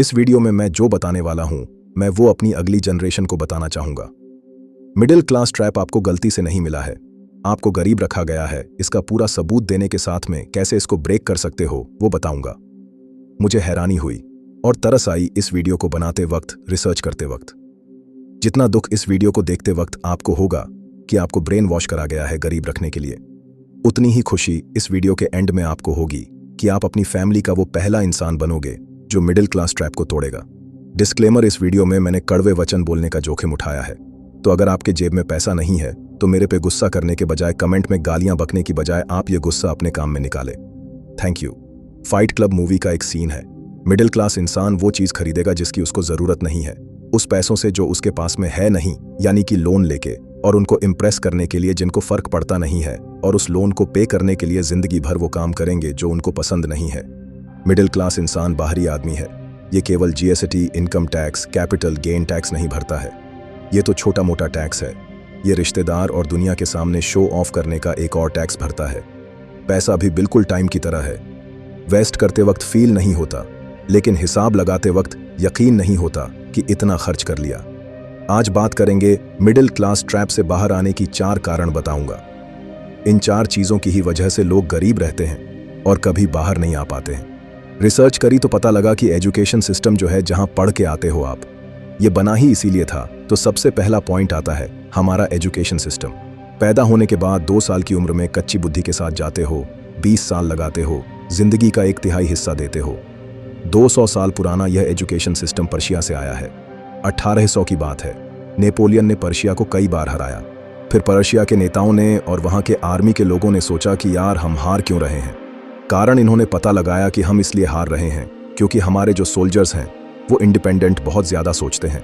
इस वीडियो में मैं जो बताने वाला हूं, मैं वो अपनी अगली जनरेशन को बताना चाहूंगा। मिडिल क्लास ट्रैप आपको गलती से नहीं मिला है, आपको गरीब रखा गया है। इसका पूरा सबूत देने के साथ में कैसे इसको ब्रेक कर सकते हो वो बताऊंगा। मुझे हैरानी हुई और तरस आई इस वीडियो को बनाते वक्त, रिसर्च करते वक्त। जितना दुख इस वीडियो को देखते वक्त आपको होगा कि आपको ब्रेन वॉश करा गया है गरीब रखने के लिए, उतनी ही खुशी इस वीडियो के एंड में आपको होगी कि आप अपनी फैमिली का वो पहला इंसान बनोगे जो मिडिल क्लास ट्रैप को तोड़ेगा। डिस्क्लेमर, इस वीडियो में मैंने कड़वे वचन बोलने का जोखिम उठाया है, तो अगर आपके जेब में पैसा नहीं है तो मेरे पे गुस्सा करने के बजाय, कमेंट में गालियां बकने की बजाय आप ये गुस्सा अपने काम में निकाले। Thank you. Fight club movie का एक सीन है, मिडिल क्लास इंसान वो चीज खरीदेगा जिसकी उसको जरूरत नहीं है, उस पैसों से जो उसके पास में है नहीं, यानी कि लोन लेके, और उनको इम्प्रेस करने के लिए जिनको फर्क पड़ता नहीं है, और उस लोन को पे करने के लिए जिंदगी भर वो काम करेंगे जो उनको पसंद नहीं है। मिडिल क्लास इंसान बाहरी आदमी है, ये केवल GST, income tax, capital gain tax नहीं भरता है। ये तो छोटा मोटा टैक्स है, ये रिश्तेदार और दुनिया के सामने शो ऑफ करने का एक और टैक्स भरता है। पैसा भी बिल्कुल टाइम की तरह है, वेस्ट करते वक्त फील नहीं होता, लेकिन हिसाब लगाते वक्त यकीन नहीं होता कि इतना खर्च कर लिया। आज बात करेंगे मिडिल क्लास ट्रैप से बाहर आने की 4 कारण बताऊंगा। इन 4 चीजों की ही वजह से लोग गरीब रहते हैं और कभी बाहर नहीं आ पाते हैं। रिसर्च करी तो पता लगा कि एजुकेशन सिस्टम जो है, जहां पढ़ के आते हो आप, ये बना ही इसीलिए था। तो सबसे पहला पॉइंट आता है हमारा एजुकेशन सिस्टम। पैदा होने के बाद 2 साल की उम्र में कच्ची बुद्धि के साथ जाते हो, 20 साल लगाते हो, जिंदगी का 1/3 हिस्सा देते हो। 200 साल पुराना यह एजुकेशन सिस्टम पर्शिया से आया है। 1800 की बात है, नेपोलियन ने पर्शिया को कई बार हराया। फिर पर्शिया के नेताओं ने और वहां के आर्मी के लोगों ने सोचा कि यार हम हार क्यों रहे हैं। कारण इन्होंने पता लगाया कि हम इसलिए हार रहे हैं क्योंकि हमारे जो सोल्जर्स हैं वो इंडिपेंडेंट बहुत ज़्यादा सोचते हैं,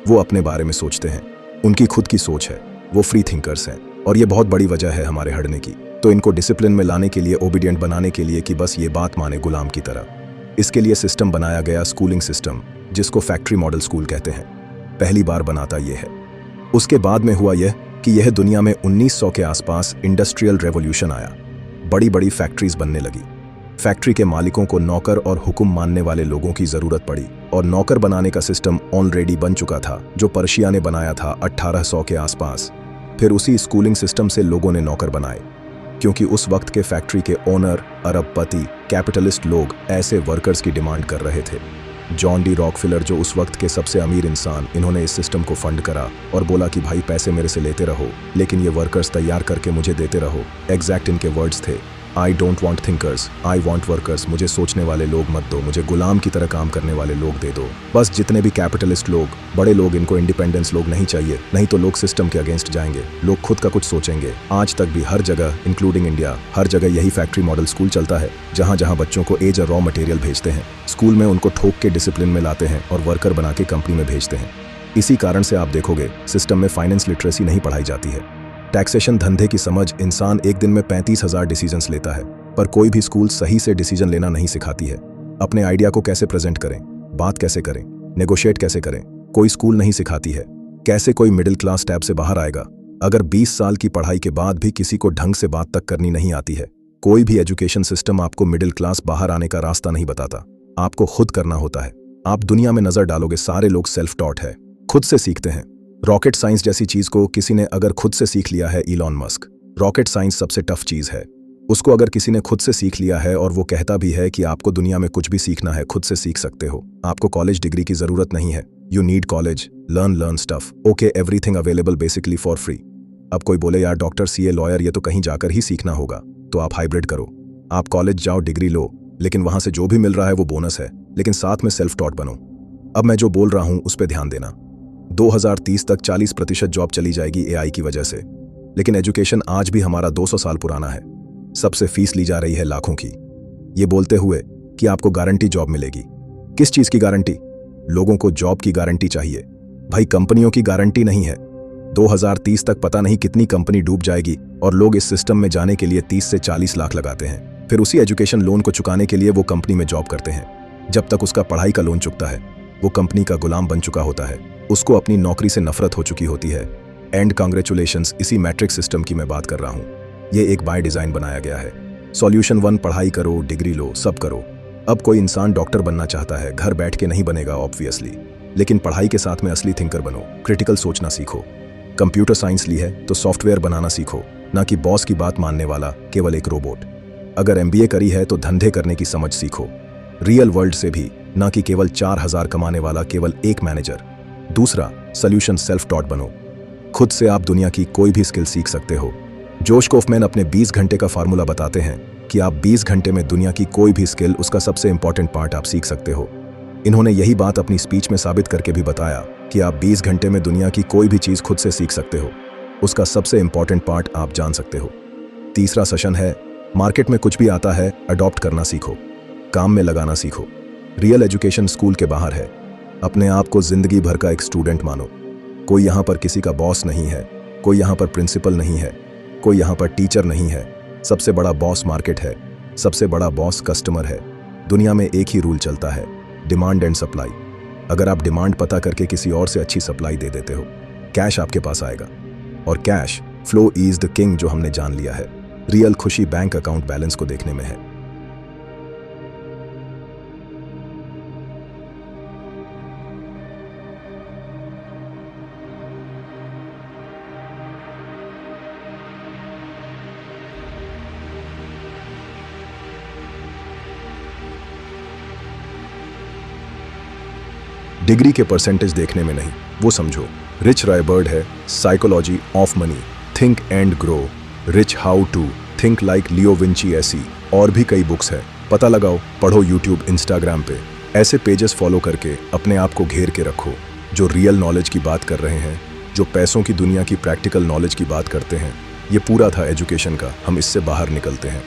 वो अपने बारे में सोचते हैं, उनकी खुद की सोच है, वो फ्री थिंकर्स हैं, और ये बहुत बड़ी वजह है हमारे हटने की। तो इनको डिसिप्लिन में लाने के लिए, ओबीडियंट बनाने के लिए कि बस ये बात माने गुलाम की तरह, इसके लिए सिस्टम बनाया गया, स्कूलिंग सिस्टम, जिसको फैक्ट्री मॉडल स्कूल कहते हैं। पहली बार बनाता ये है। उसके बाद में हुआ यह कि यह दुनिया में 1900 के आसपास इंडस्ट्रियल रेवोल्यूशन आया, बड़ी बड़ी फैक्ट्रीज बनने लगी। फैक्ट्री के मालिकों को नौकर और हुक्म मानने वाले लोगों की जरूरत पड़ी, और नौकर बनाने का सिस्टम ऑलरेडी बन चुका था जो पर्शिया ने बनाया था 1800 के आसपास। फिर उसी स्कूलिंग सिस्टम से लोगों ने नौकर बनाए, क्योंकि उस वक्त के फैक्ट्री के ओनर, अरबपति, कैपिटलिस्ट लोग ऐसे वर्कर्स की डिमांड कर रहे थे। जॉन डी रॉकफिलर, जो उस वक्त के सबसे अमीर इंसान, इन्होंने इस सिस्टम को फंड करा और बोला कि भाई पैसे मेरे से लेते रहो, लेकिन ये वर्कर्स तैयार करके मुझे देते रहो। एग्जैक्ट इनके वर्ड्स थे, I don't want thinkers, I want workers. मुझे सोचने वाले लोग मत दो, मुझे गुलाम की तरह काम करने वाले लोग दे दो। बस जितने भी कैपिटलिस्ट लोग, बड़े लोग, इनको इंडिपेंडेंस लोग नहीं चाहिए, नहीं तो लोग सिस्टम के अगेंस्ट जाएंगे, लोग खुद का कुछ सोचेंगे। आज तक भी हर जगह, इंक्लूडिंग इंडिया, हर जगह यही फैक्ट्री मॉडल स्कूल चलता है, जहां जहां बच्चों को एज और रॉ मटेरियल भेजते हैं, स्कूल में उनको ठोक के डिसिप्लिन में लाते हैं और वर्कर बना के कंपनी में भेजते हैं। इसी कारण से आप देखोगे सिस्टम में फाइनेंस लिटरेसी नहीं पढ़ाई जाती है। टैक्सेशन, धंधे की समझ, इंसान एक दिन में 35,000 डिसीजंस लेता है, पर कोई भी स्कूल सही से डिसीजन लेना नहीं सिखाती है। अपने आइडिया को कैसे प्रेजेंट करें, बात कैसे करें, नेगोशिएट कैसे करें, कोई स्कूल नहीं सिखाती है। कैसे कोई मिडिल क्लास टैब से बाहर आएगा अगर 20 साल की पढ़ाई के बाद भी किसी को ढंग से बात तक करनी नहीं आती है। कोई भी एजुकेशन सिस्टम आपको मिडिल क्लास बाहर आने का रास्ता नहीं बताता, आपको खुद करना होता है। आप दुनिया में नजर डालोगे, सारे लोग सेल्फ टॉट है, खुद से सीखते हैं। रॉकेट साइंस जैसी चीज को किसी ने अगर खुद से सीख लिया है, इलॉन मस्क, रॉकेट साइंस सबसे टफ चीज है, उसको अगर किसी ने खुद से सीख लिया है, और वो कहता भी है कि आपको दुनिया में कुछ भी सीखना है खुद से सीख सकते हो, आपको कॉलेज डिग्री की जरूरत नहीं है। You need college, learn stuff, okay, everything available basically for free. अब कोई बोले यार डॉक्टर, सीए, लॉयर, ये तो कहीं जाकर ही सीखना होगा, तो आप हाइब्रिड करो, आप कॉलेज जाओ, डिग्री लो, लेकिन वहां से जो भी मिल रहा है वो बोनस है, लेकिन साथ में सेल्फ टॉट बनो। अब मैं जो बोल रहा हूं उस पर ध्यान देना। 2030 तक 40% जॉब चली जाएगी एआई की वजह से, लेकिन एजुकेशन आज भी हमारा 200 साल पुराना है। सबसे फीस ली जा रही है लाखों की, ये बोलते हुए कि आपको गारंटी जॉब मिलेगी। किस चीज की गारंटी? लोगों को जॉब की गारंटी चाहिए, भाई कंपनियों की गारंटी नहीं है। 2030 तक पता नहीं कितनी कंपनी डूब जाएगी, और लोग इस सिस्टम में जाने के लिए 30 से 40 लाख लगाते हैं। फिर उसी एजुकेशन लोन को चुकाने के लिए वो कंपनी में जॉब करते हैं। जब तक उसका पढ़ाई का लोन चुकता है, वो कंपनी का गुलाम बन चुका होता है, उसको अपनी नौकरी से नफरत हो चुकी होती है। एंड कांग्रेचुलेशंस, इसी मैट्रिक्स सिस्टम की मैं बात कर रहा हूं। ये एक बाय डिजाइन बनाया गया है। सॉल्यूशन 1, पढ़ाई करो, डिग्री लो, सब करो। अब कोई इंसान डॉक्टर बनना चाहता है, घर बैठ के नहीं बनेगा ऑब्वियसली, लेकिन पढ़ाई के साथ में असली थिंकर बनो, क्रिटिकल सोचना सीखो। कंप्यूटर साइंस ली है तो सॉफ्टवेयर बनाना सीखो, ना कि बॉस की बात मानने वाला केवल एक रोबोट। अगर एमबीए करी है तो धंधे करने की समझ सीखो, रियल वर्ल्ड से भी, ना कि केवल 4000 कमाने वाला केवल एक मैनेजर। दूसरा, सॉल्यूशन सेल्फ टॉट बनो। खुद से आप दुनिया की कोई भी स्किल सीख सकते हो। जोश कॉफमैन अपने 20 घंटे का फार्मूला बताते हैं कि आप 20 घंटे में दुनिया की कोई भी स्किल, उसका सबसे इंपॉर्टेंट पार्ट आप सीख सकते हो। इन्होंने यही बात अपनी स्पीच में साबित करके भी बताया कि आप 20 घंटे में दुनिया की कोई भी चीज़ खुद से सीख सकते हो, उसका सबसे इंपॉर्टेंट पार्ट आप जान सकते हो। तीसरा सेशन है, मार्केट में कुछ भी आता है अडॉप्ट करना सीखो, काम में लगाना सीखो। रियल एजुकेशन स्कूल के बाहर है। अपने आप को जिंदगी भर का एक स्टूडेंट मानो। कोई यहाँ पर किसी का बॉस नहीं है, कोई यहाँ पर प्रिंसिपल नहीं है, कोई यहाँ पर टीचर नहीं है। सबसे बड़ा बॉस मार्केट है, सबसे बड़ा बॉस कस्टमर है। दुनिया में एक ही रूल चलता है, डिमांड एंड सप्लाई। अगर आप डिमांड पता करके किसी और से अच्छी सप्लाई दे देते हो, कैश आपके पास आएगा। और cash flow is the king, जो हमने जान लिया है। रियल खुशी बैंक अकाउंट बैलेंस को देखने में है। डिग्री के परसेंटेज देखने में नहीं, वो समझो। रिच रॉय बर्ड है, psychology of money, think and grow, rich how to, think like Leo Vinci, ऐसी और भी कई बुक्स है। पता लगाओ, पढ़ो। यूट्यूब, इंस्टाग्राम पे ऐसे पेजेस फॉलो करके अपने आप को घेर के रखो, जो रियल नॉलेज की बात कर रहे हैं, जो पैसों की दुनिया की प्रैक्टिकल नॉलेज की बात करते हैं। ये पूरा था एजुकेशन का, हम इससे बाहर निकलते हैं।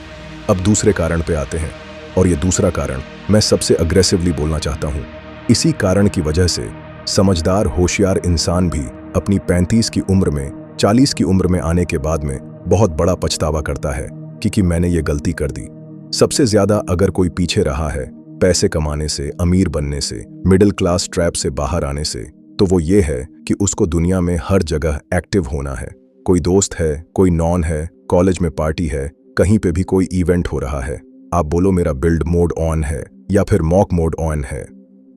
अब दूसरे कारण पे आते हैं, और ये दूसरा कारण मैं सबसे अग्रेसिवली बोलना चाहता हूँ। इसी कारण की वजह से समझदार होशियार इंसान भी अपनी 35 की उम्र में, 40 की उम्र में आने के बाद में बहुत बड़ा पछतावा करता है कि मैंने ये गलती कर दी। सबसे ज्यादा अगर कोई पीछे रहा है पैसे कमाने से, अमीर बनने से, मिडिल क्लास ट्रैप से बाहर आने से, तो वो ये है कि उसको दुनिया में हर जगह एक्टिव होना है। कोई दोस्त है, कोई नॉन है, कॉलेज में पार्टी है, कहीं पे भी कोई इवेंट हो रहा है, आप बोलो मेरा बिल्ड मोड ऑन है या फिर मॉक मोड ऑन है,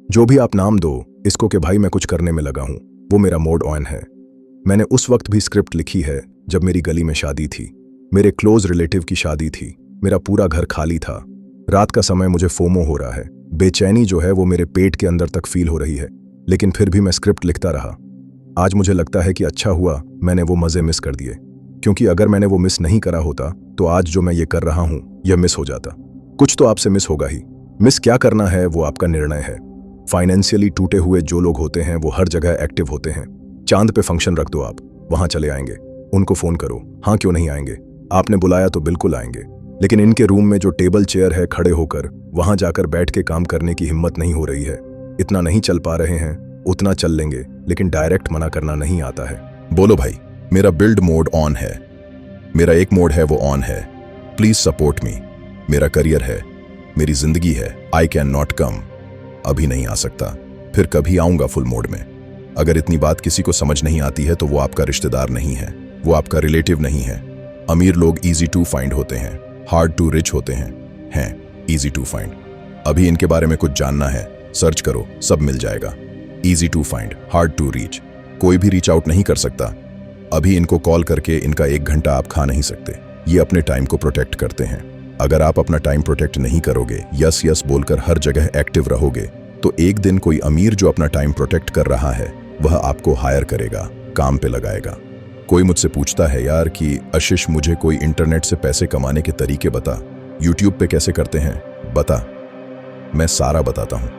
जो भी आप नाम दो इसको कि भाई मैं कुछ करने में लगा हूं, वो मेरा मोड ऑन है। मैंने उस वक्त भी स्क्रिप्ट लिखी है जब मेरी गली में शादी थी, मेरे क्लोज रिलेटिव की शादी थी, मेरा पूरा घर खाली था, रात का समय मुझे फोमो हो रहा है, बेचैनी जो है वो मेरे पेट के अंदर तक फील हो रही है, लेकिन फिर भी मैं स्क्रिप्ट लिखता रहा। आज मुझे लगता है कि अच्छा हुआ मैंने वो मजे मिस कर दिए, क्योंकि अगर मैंने वो मिस नहीं करा होता तो आज जो मैं ये कर रहा हूं यह मिस हो जाता। कुछ तो आपसे मिस होगा ही। मिस क्या करना है वो आपका निर्णय है। फाइनेंशियली टूटे हुए जो लोग होते हैं वो हर जगह एक्टिव होते हैं। चांद पे फंक्शन रख दो आप, वहां चले आएंगे। उनको फोन करो, हाँ क्यों नहीं आएंगे, आपने बुलाया तो बिल्कुल आएंगे। लेकिन इनके रूम में जो टेबल चेयर है, खड़े होकर वहां जाकर बैठ के काम करने की हिम्मत नहीं हो रही है। इतना नहीं चल पा रहे हैं, उतना चल लेंगे, लेकिन डायरेक्ट मना करना नहीं आता है। बोलो भाई, मेरा बिल्ड मोड ऑन है, मेरा एक मोड है वो ऑन है, प्लीज सपोर्ट मी। मेरा करियर है, मेरी जिंदगी है, आई कैन नॉट कम। अभी नहीं आ सकता, फिर कभी आऊंगा फुल मोड में। अगर इतनी बात किसी को समझ नहीं आती है तो वो आपका रिश्तेदार नहीं है, वो आपका रिलेटिव नहीं है। अमीर लोग इजी टू फाइंड होते हैं, हार्ड टू रिच होते हैं इजी टू फाइंड। अभी इनके बारे में कुछ जानना है, सर्च करो, सब मिल जाएगा। Easy to find, hard to reach, कोई भी रीच आउट नहीं कर सकता। अभी इनको कॉल करके इनका 1 घंटा आप खा नहीं सकते। ये अपने टाइम को प्रोटेक्ट करते हैं। अगर आप अपना टाइम प्रोटेक्ट नहीं करोगे, यस यस बोलकर हर जगह एक्टिव रहोगे, तो एक दिन कोई अमीर जो अपना टाइम प्रोटेक्ट कर रहा है वह आपको हायर करेगा, काम पे लगाएगा। कोई मुझसे पूछता है यार कि आशीष मुझे कोई इंटरनेट से पैसे कमाने के तरीके बता, यूट्यूब पे कैसे करते हैं बता। मैं सारा बताता हूँ,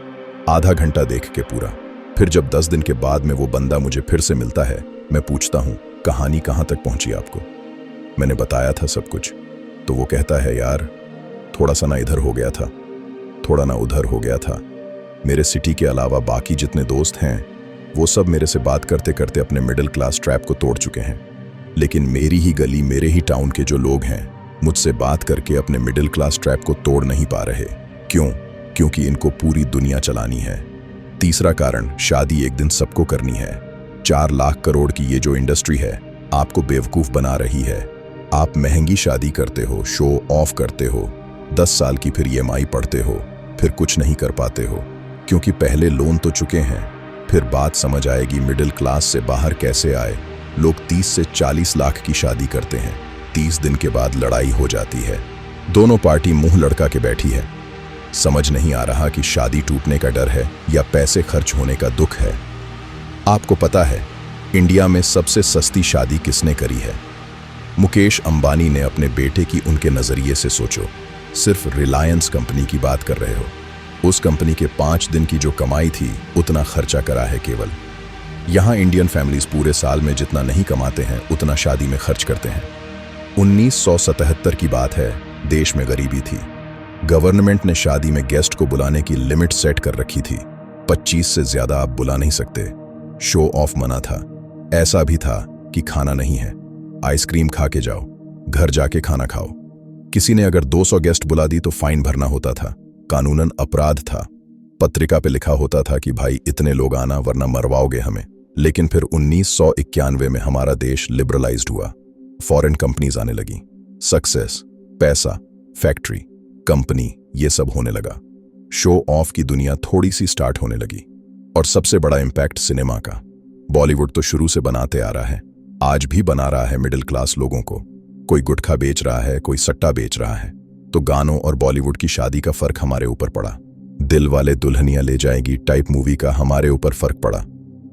आधा घंटा देख के पूरा। फिर जब 10 दिन के बाद में वो बंदा मुझे फिर से मिलता है, मैं पूछता हूँ कहानी कहाँ तक पहुंची आपको, मैंने बताया था सब कुछ। तो वो कहता है यार थोड़ा सा ना इधर हो गया था, थोड़ा ना उधर हो गया था। मेरे सिटी के अलावा बाकी जितने दोस्त हैं वो सब मेरे से बात करते करते अपने मिडिल क्लास ट्रैप को तोड़ चुके हैं, लेकिन मेरी ही गली, मेरे ही टाउन के जो लोग हैं मुझसे बात करके अपने मिडिल क्लास ट्रैप को तोड़ नहीं पा रहे। क्यों? क्योंकि इनको पूरी दुनिया चलानी है। तीसरा कारण, शादी एक दिन सबको करनी है। 4 लाख करोड़ की ये जो इंडस्ट्री है आपको बेवकूफ बना रही है। आप महंगी शादी करते हो, शो ऑफ करते हो, 10 साल की फिर ईएमआई पढ़ते हो, फिर कुछ नहीं कर पाते हो क्योंकि पहले लोन तो चुके हैं। फिर बात समझ आएगी मिडिल क्लास से बाहर कैसे आए। लोग 30 से 40 लाख की शादी करते हैं, 30 दिन के बाद लड़ाई हो जाती है। दोनों पार्टी मुंह लड़का के बैठी है। समझ नहीं आ रहा कि शादी टूटने का डर है या पैसे खर्च होने का दुख है। आपको पता है इंडिया में सबसे सस्ती शादी किसने करी है? मुकेश अंबानी ने अपने बेटे की उनके नजरिए से सोचो। सिर्फ रिलायंस कंपनी की बात कर रहे हो। उस कंपनी के 5 दिन की जो कमाई थी उतना खर्चा करा है केवल। यहां इंडियन फैमिलीज पूरे साल में जितना नहीं कमाते हैं उतना शादी में खर्च करते हैं। 1977 की बात है, देश में गरीबी थी। गवर्नमेंट ने शादी में गेस्ट को बुलाने की लिमिट सेट कर रखी थी। 25 से ज्यादा आप बुला नहीं सकते। शो ऑफ मना था। ऐसा भी था कि खाना नहीं है, आइसक्रीम खा के जाओ, घर जाके खाना खाओ। किसी ने अगर 200 गेस्ट बुला दी तो फाइन भरना होता था, कानूनन अपराध था। पत्रिका पे लिखा होता था कि भाई इतने लोग आना वरना मरवाओगे हमें। लेकिन फिर 1991 में हमारा देश लिबरलाइज्ड हुआ, फॉरेन कंपनीज आने लगी, सक्सेस, पैसा, फैक्ट्री, कंपनी, ये सब होने लगा। शो ऑफ की दुनिया थोड़ी सी स्टार्ट होने लगी। और सबसे बड़ा इंपैक्ट सिनेमा का। बॉलीवुड तो शुरू से बनाते आ रहा है, आज भी बना रहा है मिडिल क्लास लोगों को। कोई गुटखा बेच रहा है, कोई सट्टा बेच रहा है। तो गानों और बॉलीवुड की शादी का फर्क हमारे ऊपर पड़ा। दिल वाले दुल्हनिया ले जाएगी टाइप मूवी का हमारे ऊपर फर्क पड़ा।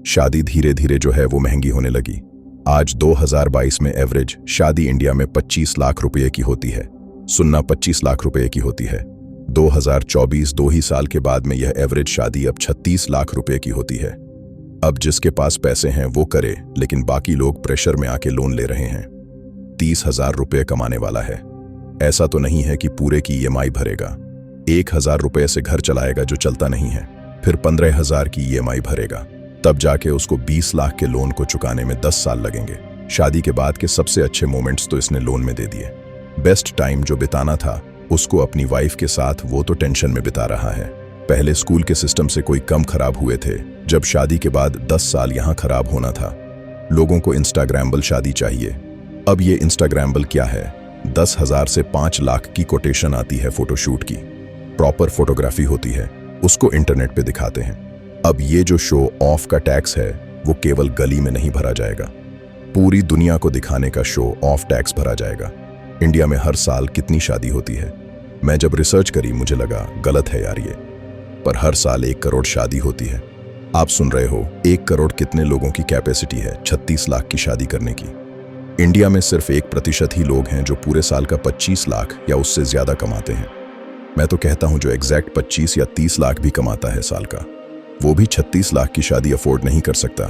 शादी धीरे धीरे जो है वो महंगी होने लगी। आज 2022 में एवरेज शादी इंडिया में 25 लाख रुपए की होती है। सुनना, 25 लाख रुपए की होती है। 2024 2 ही साल के बाद में यह एवरेज शादी अब 36 लाख रुपए की होती है। अब जिसके पास पैसे हैं वो करे, लेकिन बाकी लोग प्रेशर में आके लोन ले रहे हैं। 30,000 रुपए कमाने वाला है, ऐसा तो नहीं है कि पूरे की EMI भरेगा। 1,000 रुपए से घर चलाएगा जो चलता नहीं है, फिर 15,000 की EMI भरेगा, तब जाके उसको 20 लाख के लोन को चुकाने में 10 साल लगेंगे। शादी के बाद के सबसे अच्छे मोमेंट्स तो इसने लोन में दे दिए। बेस्ट टाइम जो बिताना था उसको अपनी वाइफ के साथ, वो तो टेंशन में बिता रहा है। पहले स्कूल के सिस्टम से कोई कम खराब हुए थे, जब शादी के बाद 10 साल यहां खराब होना था। लोगों को इंस्टाग्रामेबल शादी चाहिए। अब ये इंस्टाग्रामेबल क्या है? 10,000 से 5 लाख की कोटेशन आती है फोटोशूट की। प्रॉपर फोटोग्राफी होती है, उसको इंटरनेट पे दिखाते हैं। अब ये जो शो ऑफ का टैक्स है वो केवल गली में नहीं भरा जाएगा, पूरी दुनिया को दिखाने का शो ऑफ टैक्स भरा जाएगा। इंडिया में हर साल कितनी शादी होती है? मैं जब रिसर्च करी मुझे लगा गलत है यार ये, पर हर साल 1 करोड़ शादी होती है। आप सुन रहे हो, 1 करोड़ कितने लोगों की कैपेसिटी है 36 लाख की शादी करने की। इंडिया में सिर्फ 1% ही लोग हैं जो पूरे साल का 25 लाख या उससे ज्यादा कमाते हैं। मैं तो कहता हूं जो एग्जैक्ट 25 या 30 लाख भी कमाता है साल का, वो भी 36 लाख की शादी अफोर्ड नहीं कर सकता।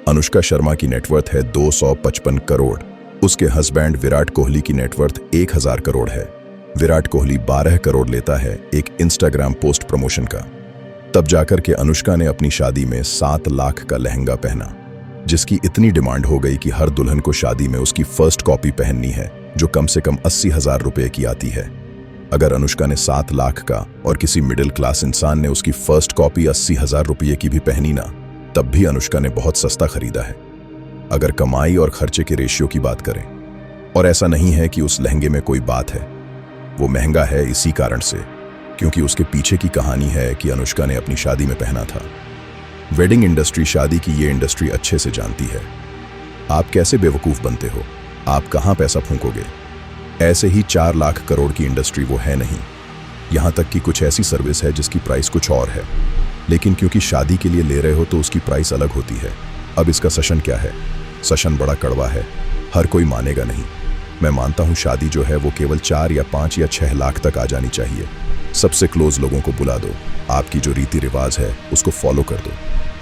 अनुष्का शर्मा की नेटवर्थ है 255 करोड़। उसके हस्बैंड विराट कोहली की नेटवर्थ 1000 करोड़ है। विराट कोहली 12 करोड़ लेता है एक इंस्टाग्राम पोस्ट प्रमोशन का। तब जाकर के अनुष्का ने अपनी शादी में 7 लाख का लहंगा पहना, जिसकी इतनी डिमांड हो गई कि हर दुल्हन को शादी में उसकी फर्स्ट कॉपी पहननी है, जो कम से कम 80,000 रुपए की आती है। अगर अनुष्का ने 7 लाख का और किसी मिडिल क्लास इंसान ने उसकी फर्स्ट कॉपी 80,000 रुपये की भी पहनी ना, तब भी अनुष्का ने बहुत सस्ता खरीदा है। अगर कमाई और खर्चे के रेशियो की बात करें, और ऐसा नहीं है कि उस लहंगे में कोई बात है, वो महंगा है इसी कारण से क्योंकि उसके पीछे की कहानी है कि अनुष्का ने अपनी शादी में पहना था। वेडिंग इंडस्ट्री, शादी की ये इंडस्ट्री अच्छे से जानती है। आप कैसे बेवकूफ़ बनते हो, आप कहाँ पैसा फूंकोगे। ऐसे ही 4 लाख करोड़ की इंडस्ट्री वो है नहीं। यहाँ तक कि कुछ ऐसी सर्विस है जिसकी प्राइस कुछ और है, लेकिन क्योंकि शादी के लिए ले रहे हो तो उसकी प्राइस अलग होती है। अब इसका सेशन क्या है? सेशन बड़ा कड़वा है, हर कोई मानेगा नहीं। मैं मानता हूँ शादी जो है वो केवल 4 या 5 या 6 लाख तक आ जानी चाहिए। सबसे क्लोज लोगों को बुला दो, आपकी जो रीति रिवाज है उसको फॉलो कर दो।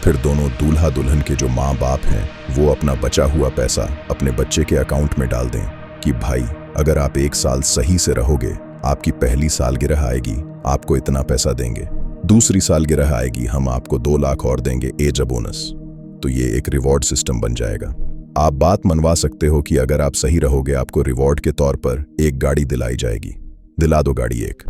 फिर दोनों दूल्हा दुल्हन के जो माँ बाप हैं वो अपना बचा हुआ पैसा अपने बच्चे के अकाउंट में डाल दें कि भाई अगर आप 1 साल सही से रहोगे, आपकी पहली सालगिरह आएगी, आपको इतना पैसा देंगे। दूसरी सालगिरह आएगी, हम आपको 2 लाख और देंगे एज बोनस। तो ये एक रिवॉर्ड सिस्टम बन जाएगा। आप बात मनवा सकते हो कि अगर आप सही रहोगे आपको रिवॉर्ड के तौर पर एक गाड़ी दिलाई जाएगी। दिला दो गाड़ी एक।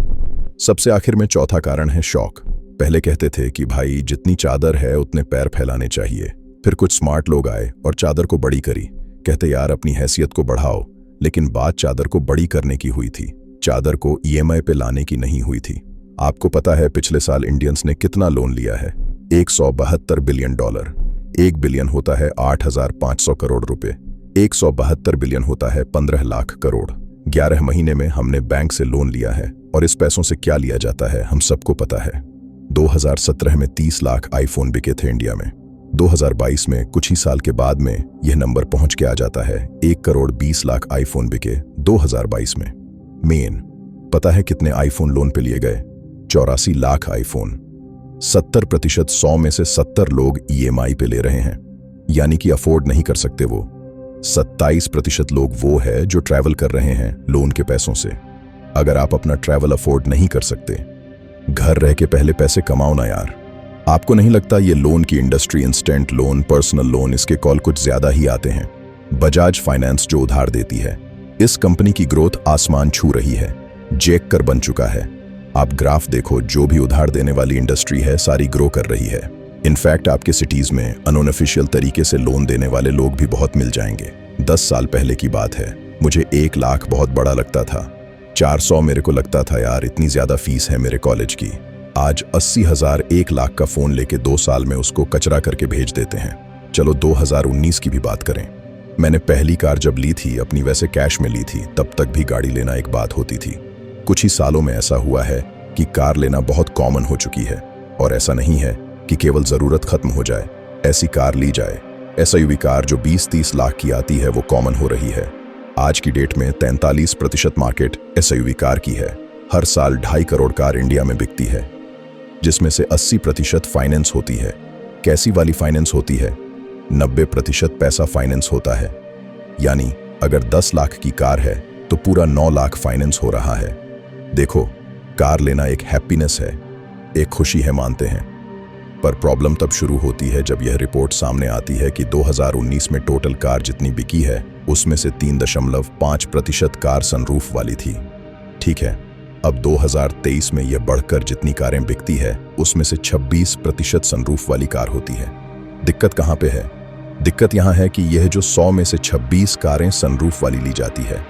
सबसे आखिर में चौथा कारण है शौक। पहले कहते थे कि भाई जितनी चादर है उतने पैर फैलाने चाहिए। फिर कुछ स्मार्ट लोग आए और चादर को बड़ी करी। कहते यार अपनी हैसियत को बढ़ाओ, लेकिन बात चादर को बड़ी करने की हुई थी, चादर को EMI पे लाने की नहीं हुई थी। आपको पता है पिछले साल इंडियंस ने कितना लोन लिया है? 172 बिलियन डॉलर। 1 बिलियन होता है 8,500 करोड़ रुपए। 172 बिलियन होता है 15 लाख करोड़। 11 महीने में हमने बैंक से लोन लिया है और इस पैसों से क्या लिया जाता है हम सबको पता है। 2017 में 30 लाख आईफोन बिके थे इंडिया में। 2022 में कुछ ही साल के बाद में यह नंबर पहुंच के आ जाता है 1 करोड़ 20 लाख आईफोन बिके 2022 में। मेन पता है कितने आईफोन लोन पे लिए गए? 84 लाख आईफोन। 70% 100 में से 70 लोग EMI पे ले रहे हैं, यानी कि अफोर्ड नहीं कर सकते वो। 27% लोग वो है जो ट्रैवल कर रहे हैं लोन के पैसों से। अगर आप अपना ट्रैवल अफोर्ड नहीं कर सकते, घर रह के पहले पैसे कमाओ ना यार। आपको नहीं लगता ये लोन की industry, instant loan, personal loan, इसके कॉल कुछ ज्यादा ही आते हैं? बजाज फाइनेंस जो उधार देती है, इस कंपनी की ग्रोथ आसमान छू रही है, जेक कर बन चुका है। आप ग्राफ देखो, जो भी उधार देने वाली इंडस्ट्री है सारी ग्रो कर रही है। इनफैक्ट आपके सिटीज में अनऑफिशियल तरीके से लोन देने वाले लोग भी बहुत मिल जाएंगे। 10 साल पहले की बात है, मुझे 1 लाख बहुत बड़ा लगता था। 400 मेरे को लगता था यार इतनी ज्यादा फीस है मेरे कॉलेज की। आज 80,000 1 लाख का फोन लेके 2 साल में उसको कचरा करके भेज देते हैं। चलो 2019 की भी बात करें। मैंने पहली कार जब ली थी अपनी, वैसे कैश में ली थी, तब तक भी गाड़ी लेना एक बात होती थी। कुछ ही सालों में ऐसा हुआ है कि कार लेना बहुत कॉमन हो चुकी है। और ऐसा नहीं है कि केवल जरूरत खत्म हो जाए ऐसी कार ली जाए। SUV कार जो 20-30 लाख की आती है वो कॉमन हो रही है। आज की डेट में 43% मार्केट SUV कार की है। हर साल 2.5 करोड़ कार इंडिया में बिकती है, जिसमें से 80% फाइनेंस होती है। कैसी वाली फाइनेंस होती है? 90% पैसा फाइनेंस होता है। यानी अगर 10 लाख की कार है तो पूरा 9 लाख फाइनेंस हो रहा है। देखो, कार लेना एक हैप्पीनेस है, एक खुशी है, मानते हैं। पर प्रॉब्लम तब शुरू होती है जब यह रिपोर्ट सामने आती है कि 2019 में टोटल कार जितनी बिकी है उसमें से 3.5% कार सनरूफ वाली थी। ठीक है, अब 2023 में यह बढ़कर जितनी कारें बिकती है उसमें से 26% सनरूफ वाली कार होती है। दिक्कत कहाँ पे है? दिक्कत यहाँ है कि यह जो 100 में से 26 कारें सनरूफ वाली ली जाती है,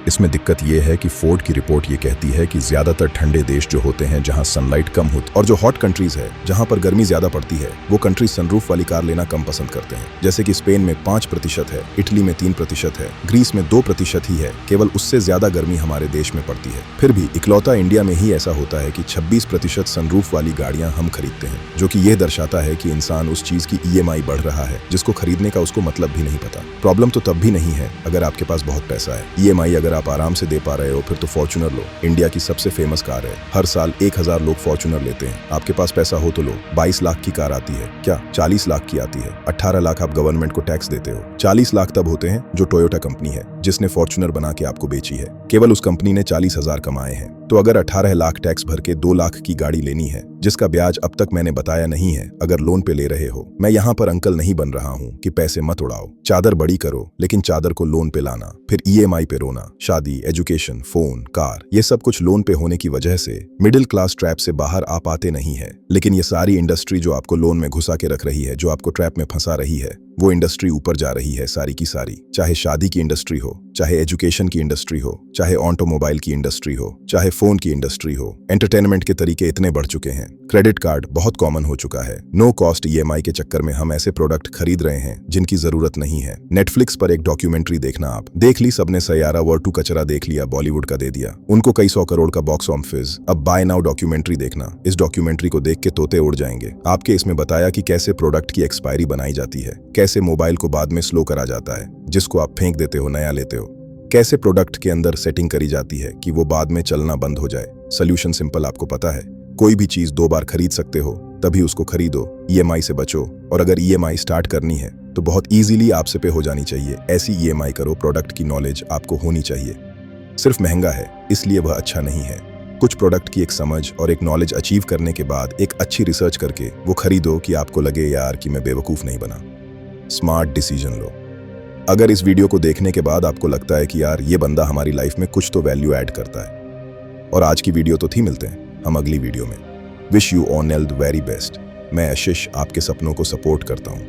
इसमें दिक्कत यह है कि फोर्ड की रिपोर्ट ये कहती है कि ज्यादातर ठंडे देश जो होते हैं जहां सनलाइट कम होती और जो हॉट कंट्रीज है जहां पर गर्मी ज्यादा पड़ती है, वो कंट्रीज सनरूफ वाली कार लेना कम पसंद करते हैं। जैसे कि स्पेन में 5% है, इटली में 3% है, ग्रीस में 2% ही है। केवल उससे ज्यादा गर्मी हमारे देश में पड़ती है। फिर भी इकलौता इंडिया में ही ऐसा होता है कि 26% सनरूफ वाली गाड़ियां हम खरीदते हैं, जो कि यह दर्शाता है कि इंसान उस चीज की EMI बढ़ रहा है जिसको खरीदने का उसको मतलब भी नहीं पता। प्रॉब्लम तो तब भी नहीं है अगर आपके पास बहुत पैसा है। EMI अगर आप आराम से दे पा रहे हो फिर तो फॉर्च्यूनर लो, इंडिया की सबसे फेमस कार है। हर साल 1000 लोग फॉर्च्यूनर लेते हैं। आपके पास पैसा हो तो लो। 22 लाख की कार आती है क्या? 40 लाख की आती है। 18 लाख आप गवर्नमेंट को टैक्स देते हो। 40 लाख तब होते हैं जो टोयोटा कंपनी है जिसने फॉर्च्यूनर बना के आपको बेची है। केवल उस कंपनी ने 40,000 कमाए हैं। तो अगर 18 लाख टैक्स भर के 2 लाख की गाड़ी लेनी है, जिसका ब्याज अब तक मैंने बताया नहीं है, अगर लोन पे ले रहे हो, मैं यहाँ पर अंकल नहीं बन रहा हूँ कि पैसे मत उड़ाओ। चादर बड़ी करो, लेकिन चादर को लोन पे लाना, फिर EMI पे रोना। शादी, एजुकेशन, फोन, कार, ये सब कुछ लोन पे होने की वजह से मिडिल क्लास ट्रैप से बाहर आ पाते नहीं है। लेकिन ये सारी इंडस्ट्री जो आपको लोन में घुसा के रख रही है, जो आपको ट्रैप में फंसा रही है, वो इंडस्ट्री ऊपर जा रही है सारी की सारी। चाहे शादी की इंडस्ट्री हो, चाहे एजुकेशन की इंडस्ट्री हो, चाहे ऑटोमोबाइल की इंडस्ट्री हो, चाहे फोन की इंडस्ट्री हो, एंटरटेनमेंट के तरीके इतने बढ़ चुके हैं। क्रेडिट कार्ड बहुत कॉमन हो चुका है। नो कॉस्ट EMI के चक्कर में हम ऐसे प्रोडक्ट खरीद रहे हैं जिनकी जरूरत नहीं है। नेटफ्लिक्स पर एक डॉक्यूमेंट्री देखना, आप देख ली सबने, सैयारा वर्टू कचरा देख लिया, बॉलीवुड का दे दिया उनको कई 100 करोड़ का बॉक्स ऑफिस। अब बाय नाउ डॉक्यूमेंट्री देखना, इस डॉक्यूमेंट्री को देख के तोते उड़ जाएंगे। आपके इसमें बताया कि कैसे प्रोडक्ट की एक्सपायरी बनाई जाती है, कैसे मोबाइल को बाद में स्लो करा जाता है, जिसको आप फेंक देते हो नया लेते हो, कैसे प्रोडक्ट के अंदर सेटिंग करी जाती है कि वो बाद में चलना बंद हो जाए। सोल्यूशन सिंपल, आपको पता है, कोई भी चीज 2 बार खरीद सकते हो तभी उसको खरीदो, EMI से बचो। और अगर EMI स्टार्ट करनी है तो बहुत इजीली आपसे पे हो जानी चाहिए। ऐसी EMI करो, प्रोडक्ट की नॉलेज आपको होनी चाहिए। सिर्फ महंगा है इसलिए वह अच्छा नहीं है। कुछ प्रोडक्ट की एक समझ और एक नॉलेज अचीव करने के बाद एक अच्छी रिसर्च करके वो खरीदो कि आपको लगे यार कि मैं बेवकूफ नहीं बना। स्मार्ट डिसीजन लो। अगर इस वीडियो को देखने के बाद आपको लगता है कि यार ये बंदा हमारी लाइफ में कुछ तो वैल्यू ऐड करता है, और आज की वीडियो तो थी, मिलते हैं हम अगली वीडियो में। Wish you all the very best. मैं आशीष आपके सपनों को सपोर्ट करता हूँ।